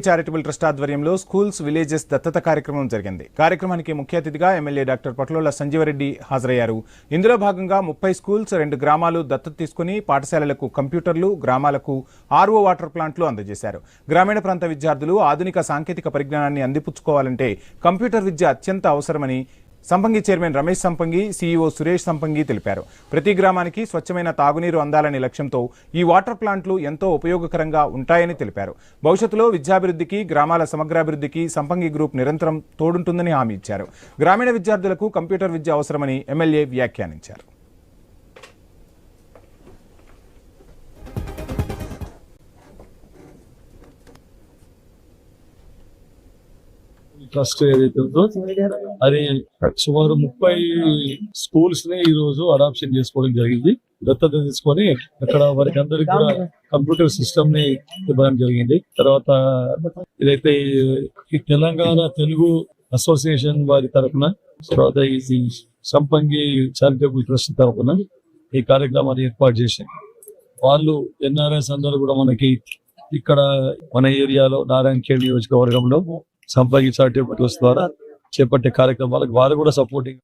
Charitable trust ఆధ్వర్యంలో schools villages దత్తత కార్యక్రమం జరిగింది. కార్యక్రమానికి ముఖ్య అతిథిగా ఎమ్మెల్యే డాక్టర్ పట్లోల సంజీవరెడ్డి హాజరయ్యారు. ఇందులో భాగంగా 30 స్కూల్స్ 2 గ్రామాలు దత్తత తీసుకుని పాఠశాలలకు కంప్యూటర్లు, గ్రామాలకు ఆర్ఓ వాటర్ ప్లాంట్లు అందజేశారు. గ్రామీణ ప్రాంత విద్యార్థులు ఆధునిక సాంకేతిక పరిజ్ఞానాన్ని అందిపుచ్చుకోవాలంటే కంప్యూటర్ విద్య అత్యంత అవసరమని సంపంగి చైర్మన్ రమేష్ సంపంగి, సీఈఓ సురేష్ సంపంగి తెలిపారు. ప్రతి గ్రామానికి స్వచ్ఛమైన తాగునీరు అందాలనే లక్ష్యంతో ఈ వాటర్ ప్లాంట్లు ఎంతో ఉపయోగకరంగా ఉంటాయని తెలిపారు. భవిష్యత్తులో విద్యాభివృద్ధికి, గ్రామాల సమగ్రాభివృద్ధికి సంపంగి గ్రూప్ నిరంతరం తోడుంటుందని హామీ ఇచ్చారు. గ్రామీణ విద్యార్థులకు కంప్యూటర్ విద్య అవసరమని ఎమ్మెల్యే వ్యాఖ్యానించారు. ట్రస్ట్ ఏదైతే ఉందో అది సుమారు 30 స్కూల్స్ ని ఈ రోజు అడాప్షన్ చేసుకోవడం జరిగింది. దత్తత తీసుకొని అక్కడ వారికి అందరికి కూడా కంప్యూటర్ సిస్టమ్ ని ఇవ్వడం జరిగింది. తర్వాత ఇదైతే ఈ తెలంగాణ తెలుగు అసోసియేషన్ వారి తరఫున, తర్వాత ఈ సంపంగి చారిటబుల్ ట్రస్ట్ తరఫున ఈ కార్యక్రమాన్ని ఏర్పాటు చేసి వాళ్ళు ఎన్ఆర్ఎస్ అందరూ కూడా మనకి ఇక్కడ మన ఏరియాలో నారాయణఖేడ్ నియోజకవర్గంలో సంపంగి చారిటబుల్ ట్రస్ట్ ద్వారా చేపట్టే కార్యక్రమాలకు వారు కూడా సపోర్టింగ్